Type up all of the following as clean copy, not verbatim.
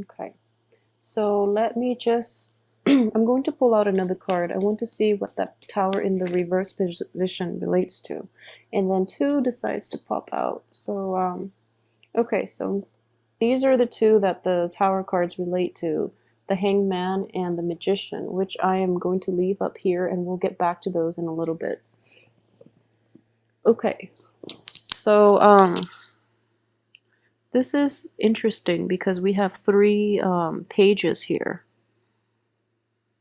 Okay. So let me just, I'm going to pull out another card. I want to see what that tower in the reverse position relates to. And then two decides to pop out. So, okay, so these are the two that the tower cards relate to, the hangman and the magician, which I am going to leave up here and we'll get back to those in a little bit. Okay, so, this is interesting because we have three pages here.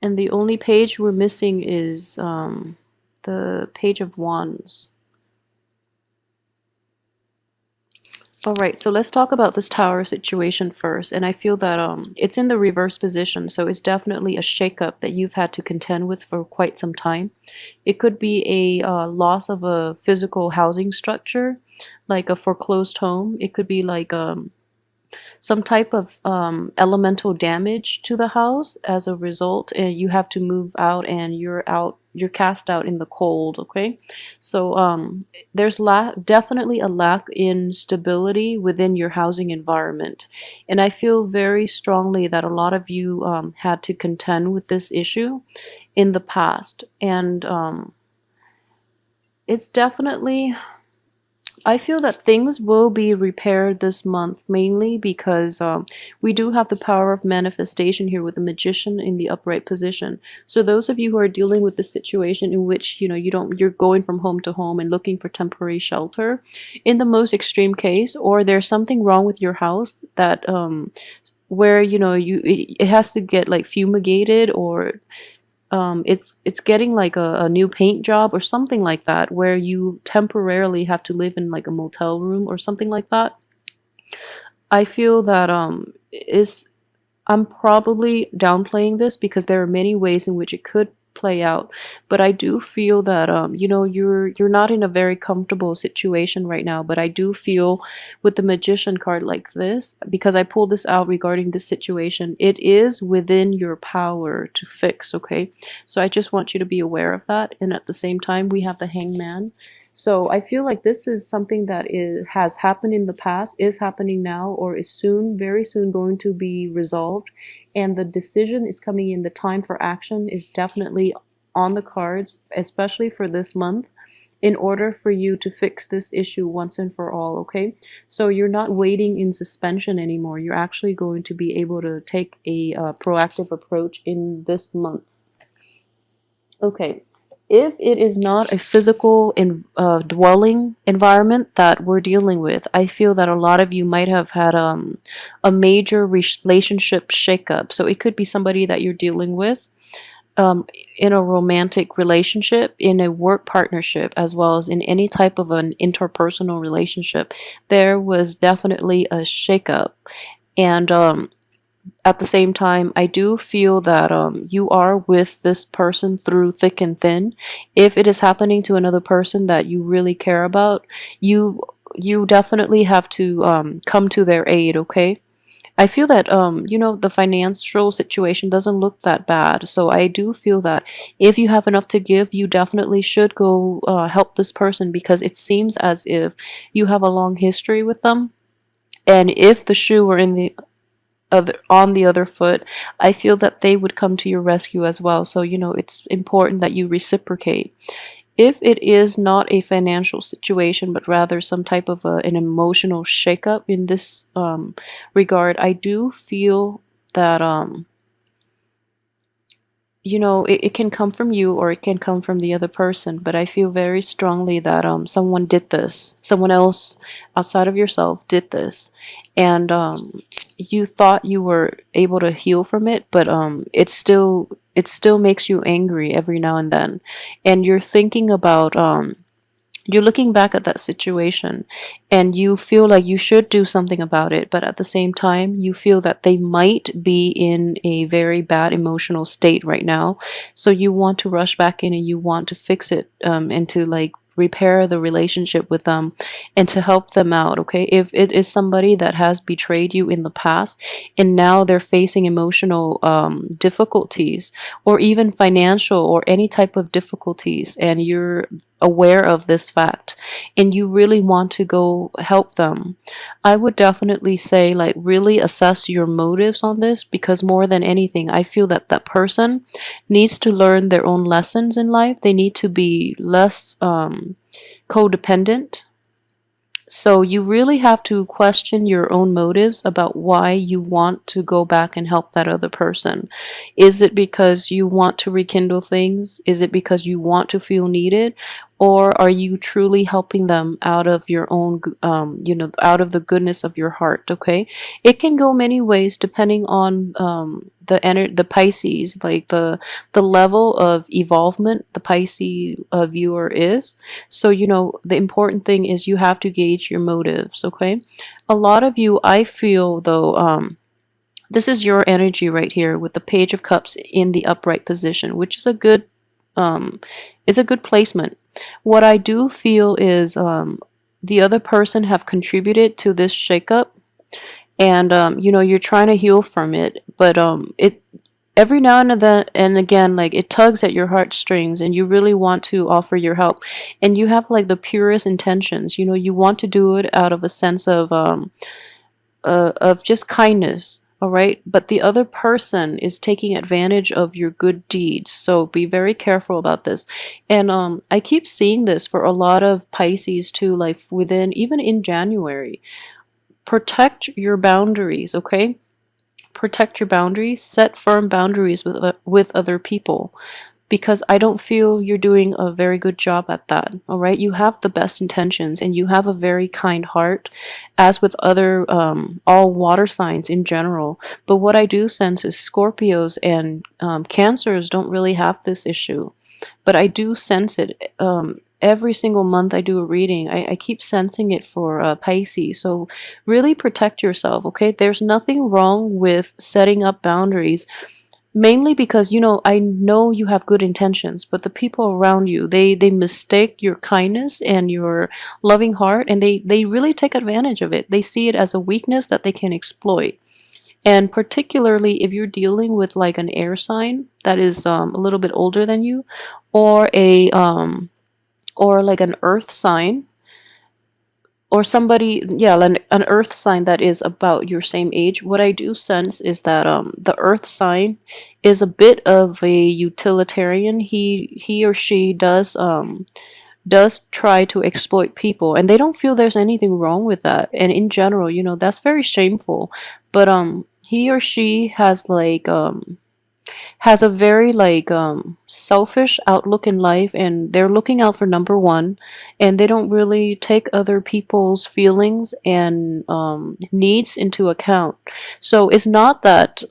And the only page we're missing is the Page of Wands. Alright, so let's talk about this tower situation first. And I feel that it's in the reverse position, so it's definitely a shakeup that you've had to contend with for quite some time. It could be a loss of a physical housing structure, like a foreclosed home. It could be like some type of elemental damage to the house as a result, and you have to move out and you're cast out in the cold. Okay, so there's definitely a lack in stability within your housing environment, and I feel very strongly that a lot of you had to contend with this issue in the past, and it's definitely, I feel that things will be repaired this month, mainly because we do have the power of manifestation here with the magician in the upright position. So those of you who are dealing with the situation in which you're going from home to home and looking for temporary shelter, in the most extreme case, or there's something wrong with your house that where it has to get like fumigated, or it's getting like a new paint job or something like that, where you temporarily have to live in like a motel room or something like that. I feel that is I'm probably downplaying this because there are many ways in which it could play out, but I do feel that you're not in a very comfortable situation right now. But I do feel with the magician card like this, because I pulled this out regarding this situation, it is within your power to fix. Okay, so I just want you to be aware of that. And at the same time, we have the hangman. So I feel like this is something that has happened in the past, is happening now, or is soon, very soon going to be resolved. And the decision is coming in. The time for action is definitely on the cards, especially for this month, in order for you to fix this issue once and for all, okay? So you're not waiting in suspension anymore. You're actually going to be able to take a proactive approach in this month. Okay, if it is not a physical dwelling environment that we're dealing with, I feel that a lot of you might have had a major relationship shakeup. So it could be somebody that you're dealing with in a romantic relationship, in a work partnership, as well as in any type of an interpersonal relationship. There was definitely a shakeup. And at the same time, I do feel that you are with this person through thick and thin. If it is happening to another person that you really care about, you definitely have to come to their aid, okay? I feel that the financial situation doesn't look that bad. So I do feel that if you have enough to give, you definitely should go help this person, because it seems as if you have a long history with them. And if the shoe were in the on the other foot, I feel that they would come to your rescue as well. So it's important that you reciprocate. If it is not a financial situation, but rather some type of an emotional shakeup in this regard, I do feel that it can come from you or it can come from the other person. But I feel very strongly that someone did this, someone else outside of yourself did this, and you thought you were able to heal from it, but it still makes you angry every now and then, and you're thinking about you're looking back at that situation and you feel like you should do something about it, but at the same time, you feel that they might be in a very bad emotional state right now. So you want to rush back in and you want to fix it, and to like repair the relationship with them and to help them out. Okay, if it is somebody that has betrayed you in the past and now they're facing emotional difficulties, or even financial or any type of difficulties, and you're aware of this fact and you really want to go help them, I would definitely say like really assess your motives on this, because more than anything I feel that that person needs to learn their own lessons in life. They need to be less codependent. So you really have to question your own motives about why you want to go back and help that other person. Is it because you want to rekindle things? Is it because you want to feel needed? Or are you truly helping them out of your own, out of the goodness of your heart? Okay, it can go many ways depending on the Pisces, like the level of evolvement the Pisces viewer is. So, the important thing is you have to gauge your motives, okay? A lot of you, I feel though, this is your energy right here with the Page of Cups in the upright position, which is um, a good placement. What I do feel is the other person have contributed to this shakeup, and you're trying to heal from it, but it every now and then and again, like, it tugs at your heartstrings and you really want to offer your help, and you have like the purest intentions. You want to do it out of a sense of just kindness, all right? But the other person is taking advantage of your good deeds, so be very careful about this. And I keep seeing this for a lot of Pisces too, like within even in January. Protect your boundaries, okay? Protect your boundaries, set firm boundaries with other people, because I don't feel you're doing a very good job at that. All right, you have the best intentions and you have a very kind heart, as with other all water signs in general. But what I do sense is Scorpios and Cancers don't really have this issue, but I do sense it. Every single month I do a reading, I keep sensing it for Pisces. So really protect yourself, okay? There's nothing wrong with setting up boundaries, mainly because I know you have good intentions, but the people around you, they mistake your kindness and your loving heart, and they really take advantage of it. They see it as a weakness that they can exploit. And particularly if you're dealing with like an air sign that is a little bit older than you, or a or like an earth sign, or somebody, yeah, an earth sign that is about your same age. What I do sense is that the earth sign is a bit of a utilitarian. He or she does try to exploit people, and they don't feel there's anything wrong with that. And in general, that's very shameful. But he or she has a very like selfish outlook in life, and they're looking out for number one, and they don't really take other people's feelings and needs into account. So it's not that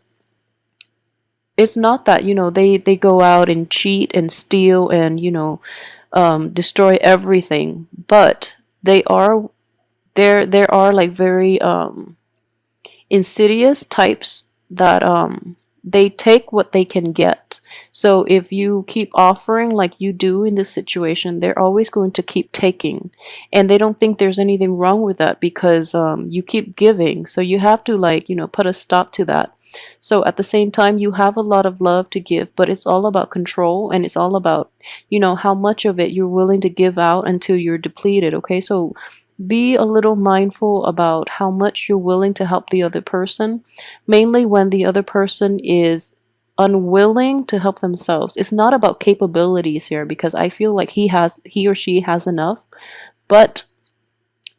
they go out and cheat and steal and destroy everything, but there are like very insidious types that they take what they can get. So if you keep offering like you do in this situation, they're always going to keep taking, and they don't think there's anything wrong with that because you keep giving. So you have to put a stop to that. So at the same time, you have a lot of love to give, but it's all about control, and it's all about how much of it you're willing to give out until you're depleted. Okay, so be a little mindful about how much you're willing to help the other person, mainly when the other person is unwilling to help themselves. It's not about capabilities here, because I feel like he or she has enough, but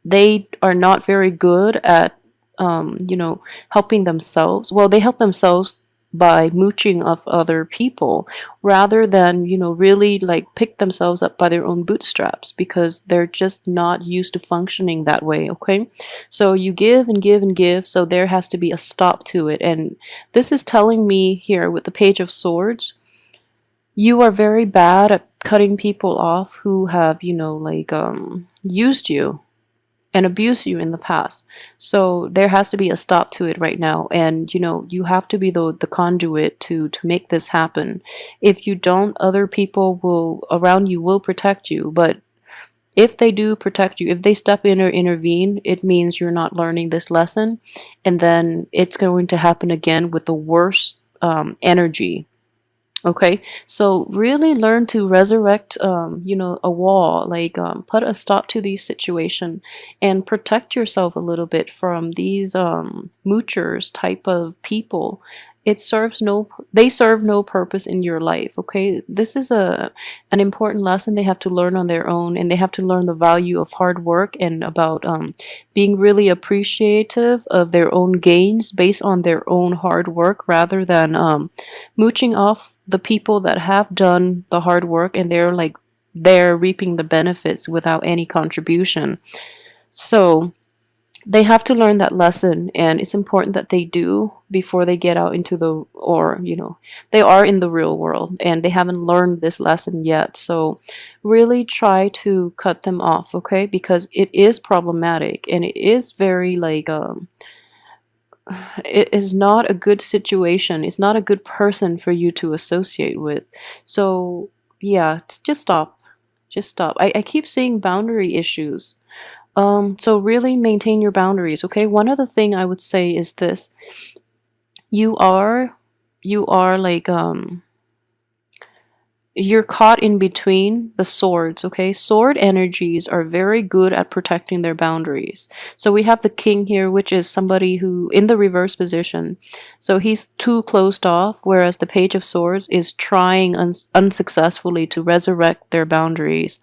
they are not very good at helping themselves. Well, they help themselves by mooching of other people, rather than really like pick themselves up by their own bootstraps, because they're just not used to functioning that way. Okay, so you give and give and give, so there has to be a stop to it. And this is telling me here with the Page of Swords, you are very bad at cutting people off who have used you and abuse you in the past. So there has to be a stop to it right now, and you have to be the conduit to make this happen. If you don't, other people around you will protect you, but if they do protect you, if they step in or intervene, it means you're not learning this lesson, and then it's going to happen again with the worst energy. Okay, so really learn to resurrect, a wall, like put a stop to these situation, and protect yourself a little bit from these moochers type of people. They serve no purpose in your life. Okay, this is an important lesson they have to learn on their own, and they have to learn the value of hard work and about being really appreciative of their own gains based on their own hard work rather than mooching off the people that have done the hard work and they're reaping the benefits without any contribution. So they have to learn that lesson, and it's important that they do before they get out into the or they are in the real world and they haven't learned this lesson yet. So really try to cut them off, okay, because it is problematic and it is very it is not a good situation. It's not a good person for you to associate with. So, yeah, just stop. Just stop. I keep seeing boundary issues. So really maintain your boundaries, okay? One other thing I would say is this. You are you are you're caught in between the swords, okay? Sword energies are very good at protecting their boundaries. So we have the king here, which is somebody who in the reverse position. So he's too closed off, whereas the page of swords is trying unsuccessfully to resurrect their boundaries.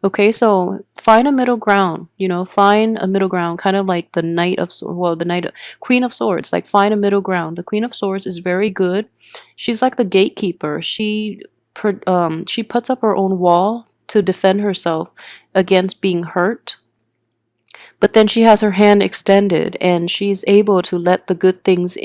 Okay, so find a middle ground, find a middle ground, kind of like the knight of well, the knight queen of swords, like find a middle ground. The queen of swords is very good. She's like the gatekeeper. She puts up her own wall to defend herself against being hurt, but then she has her hand extended and she's able to let the good things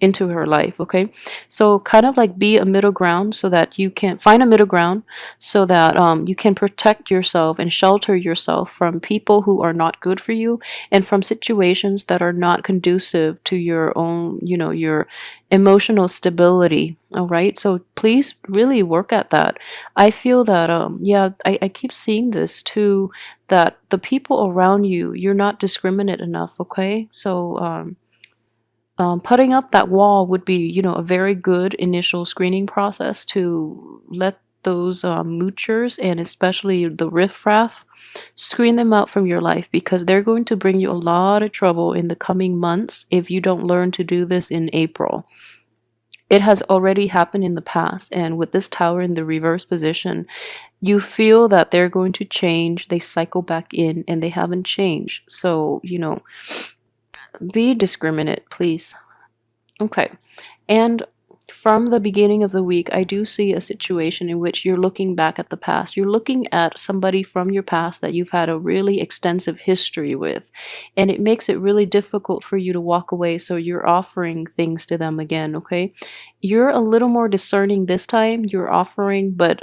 into her life. Okay, so kind of like be a middle ground so that you can find a middle ground so that you can protect yourself and shelter yourself from people who are not good for you and from situations that are not conducive to your own, your emotional stability. All right, so please really work at that. I feel that yeah, I keep seeing this too, that the people around you, you're not discriminate enough. Okay, so putting up that wall would be, a very good initial screening process to let those moochers and especially the riffraff screen them out from your life, because they're going to bring you a lot of trouble in the coming months if you don't learn to do this in April. It has already happened in the past, and with this tower in the reverse position, you feel that they're going to change, they cycle back in and they haven't changed. So, be discriminate, please. Okay. And from the beginning of the week, I do see a situation in which you're looking back at the past. You're looking at somebody from your past that you've had a really extensive history with, and it makes it really difficult for you to walk away. So you're offering things to them again, okay? You're a little more discerning this time. You're offering, but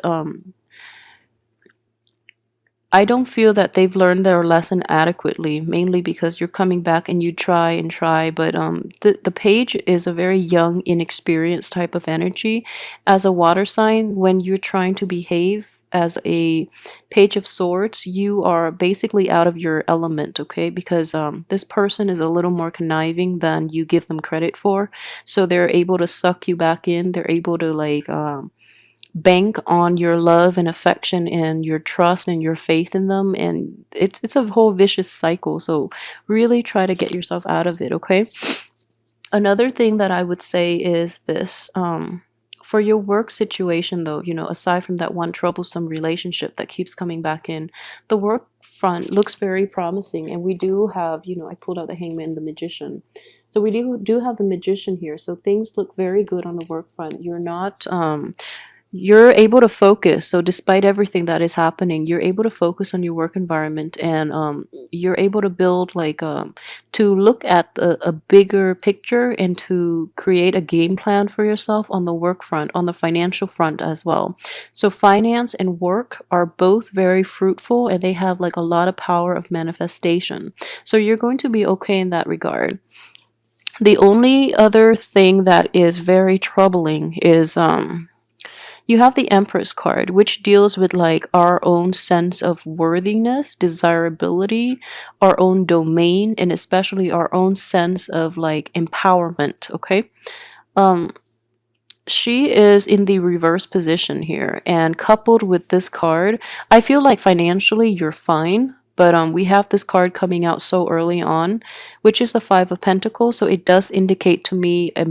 I don't feel that they've learned their lesson adequately, mainly because you're coming back and you try and try, but the page is a very young, inexperienced type of energy. As a water sign, when you're trying to behave as a page of swords, you are basically out of your element, okay? Because this person is a little more conniving than you give them credit for, so they're able to suck you back in. They're able to bank on your love and affection and your trust and your faith in them, and it's a whole vicious cycle. So really try to get yourself out of it, okay? Another thing that I would say is this, for your work situation though, aside from that one troublesome relationship that keeps coming back in, the work front looks very promising, and we do have, I pulled out the hangman and the magician. So we do have the magician here, so things look very good on the work front. You're able to focus. So despite everything that is happening, you're able to focus on your work environment, and you're able to build to look at a bigger picture and to create a game plan for yourself on the work front, on the financial front as well. So finance and work are both very fruitful, and they have a lot of power of manifestation. So you're going to be okay in that regard. The only other thing that is very troubling is you have the Empress card, which deals with our own sense of worthiness, desirability, our own domain, and especially our own sense of empowerment, okay? Um she is in the reverse position here, and coupled with this card, I feel like financially you're fine, but we have this card coming out so early on, which is the Five of Pentacles, so it does indicate to me a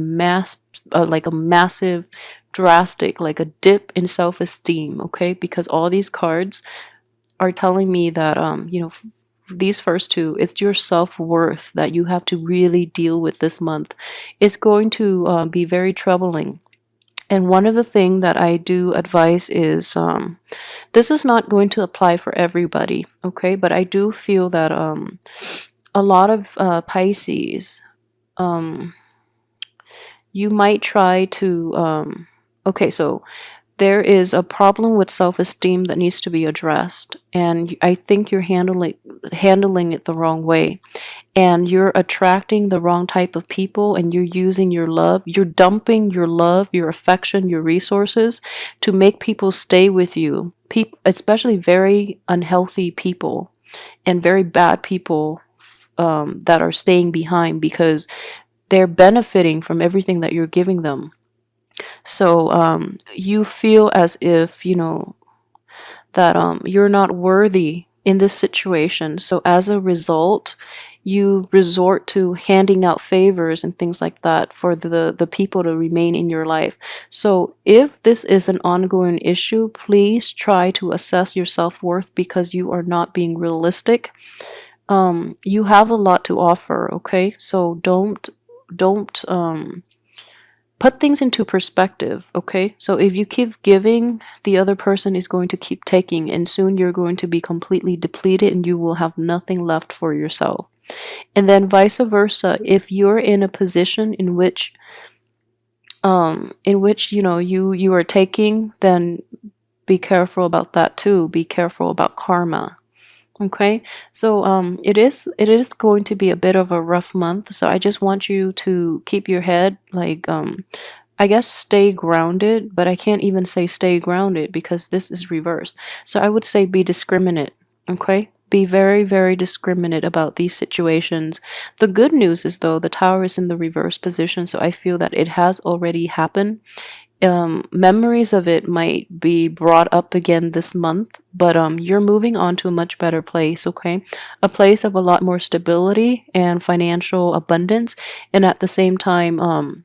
like a massive, drastic, like a dip in self-esteem, okay? Because all these cards are telling me that these first two, it's your self-worth that you have to really deal with this month. It's going to be very troubling. And one of the things that I do advise is this is not going to apply for everybody, okay? But I do feel that a lot of Pisces, um, you might try to, okay, so there is a problem with self-esteem that needs to be addressed, and I think you're handling it the wrong way, and you're attracting the wrong type of people, and you're using your love, you're dumping your love, your affection, your resources to make people stay with you, especially very unhealthy people and very bad people that are staying behind because they're benefiting from everything that you're giving them. So you feel as if, that you're not worthy in this situation. So as a result, you resort to handing out favors and things like that for the people to remain in your life. So if this is an ongoing issue, please try to assess your self-worth because you are not being realistic. You have a lot to offer, okay? So don't put things into perspective, okay? So if you keep giving, the other person is going to keep taking, and soon you're going to be completely depleted and you will have nothing left for yourself. And then vice versa, if you're in a position in which you are taking, then be careful about that too. Be careful about karma. Okay, so it is going to be a bit of a rough month, so I just want you to keep your head like I guess stay grounded, but I can't even say stay grounded because this is reversed. So I would say be discriminate, okay? Be very, very discriminate about these situations. The good news is though the Tower is in the reverse position, so I feel that it has already happened. Memories of it might be brought up again this month, but you're moving on to a much better place, okay? A place of a lot more stability and financial abundance, and at the same time,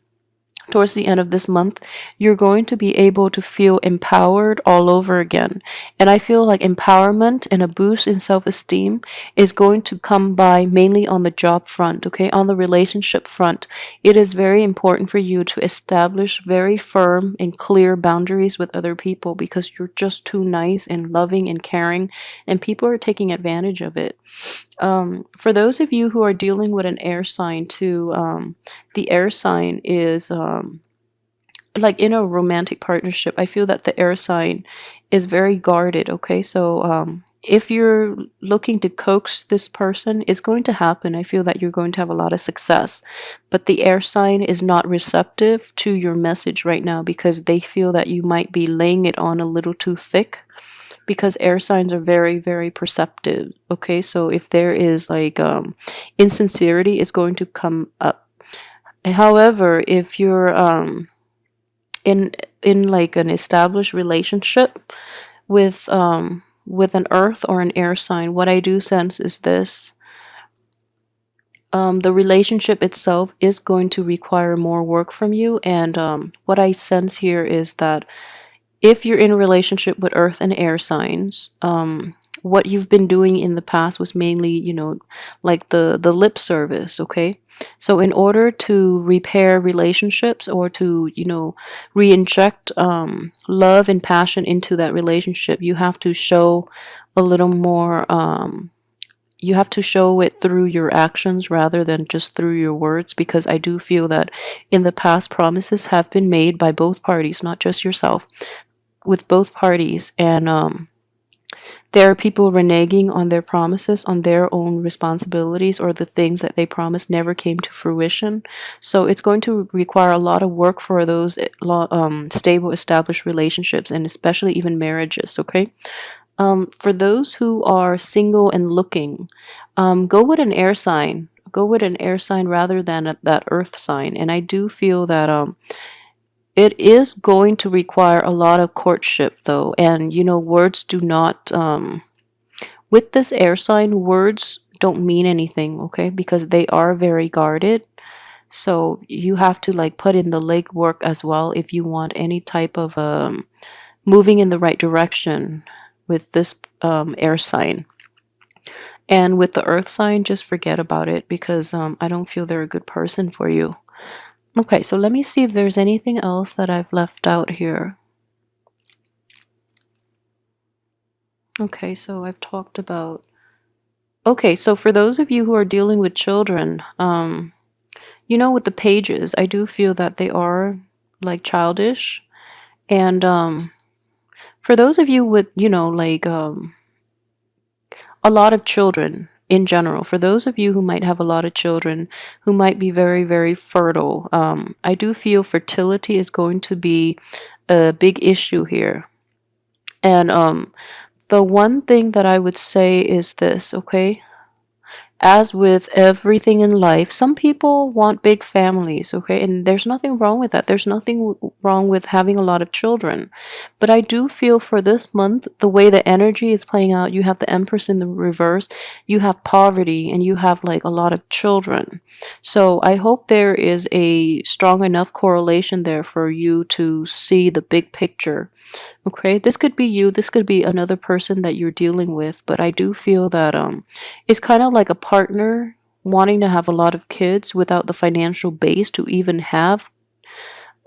towards the end of this month, you're going to be able to feel empowered all over again. And I feel like empowerment and a boost in self-esteem is going to come by mainly on the job front, okay? On the relationship front, it is very important for you to establish very firm and clear boundaries with other people because you're just too nice and loving and caring, and people are taking advantage of it. For those of you who are dealing with an air sign too, the air sign is like in a romantic partnership. I feel that the air sign is very guarded, okay? So if you're looking to coax this person, it's going to happen. I feel that you're going to have a lot of success, but the air sign is not receptive to your message right now because they feel that you might be laying it on a little too thick, because air signs are very, very perceptive, okay? So if there is like insincerity, it's going to come up. However, if you're in like an established relationship with an earth or an air sign, what I do sense is this: the relationship itself is going to require more work from you, and what I sense here is that if you're in a relationship with earth and air signs, what you've been doing in the past was mainly, like the lip service, okay? So in order to repair relationships or to, re-inject love and passion into that relationship, you have to show a little more, you have to show it through your actions rather than just through your words, because I do feel that in the past promises have been made by both parties, not just yourself, with both parties, and there are people reneging on their promises, on their own responsibilities, or the things that they promised never came to fruition. So it's going to require a lot of work for those stable, established relationships, and especially even marriages, okay? For those who are single and looking, go with an air sign. Go with an air sign rather than that earth sign. And I do feel that it is going to require a lot of courtship though, and words do not with this air sign, words don't mean anything, okay? Because they are very guarded. So you have to like put in the legwork as well if you want any type of moving in the right direction with this air sign. And with the earth sign, just forget about it because I don't feel they're a good person for you. Okay, so let me see if there's anything else that I've left out here. Okay, so I've talked about. Okay, so for those of you who are dealing with children, with the pages, I do feel that they are like childish. And for those of you with, like a lot of children in general, for those of you who might have a lot of children, who might be very, very fertile, I do feel fertility is going to be a big issue here. And the one thing that I would say is this, okay? As with everything in life, some people want big families, okay? And there's nothing wrong with that. There's nothing wrong with having a lot of children. But I do feel for this month, the way the energy is playing out, you have the Empress in the reverse, you have poverty, and you have like a lot of children. So I hope there is a strong enough correlation there for you to see the big picture. Okay, this could be you, this could be another person that you're dealing with, but I do feel that it's kind of like a partner wanting to have a lot of kids without the financial base to even have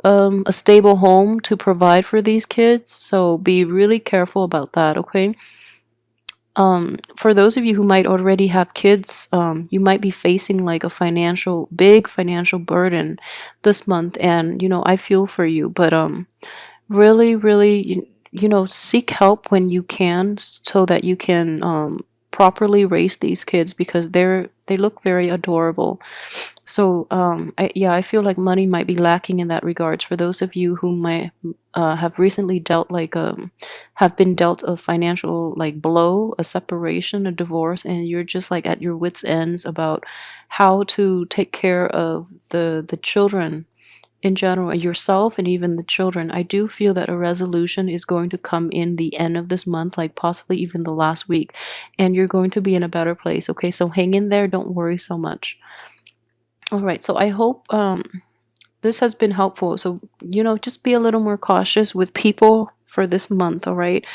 a stable home to provide for these kids. So be really careful about that, okay? For those of you who might already have kids, you might be facing like a big financial burden this month, and I feel for you, but really, really, seek help when you can so that you can properly raise these kids because they look very adorable. So I feel like money might be lacking in that regards for those of you who might have recently dealt like have been dealt a financial like blow, a separation, a divorce, and you're just like at your wits ends about how to take care of the children in general, yourself and even the children. I do feel that a resolution is going to come in the end of this month, like possibly even the last week, and you're going to be in a better place. Okay, so hang in there, don't worry so much. All right, so I hope this has been helpful. So just be a little more cautious with people for this month. All right,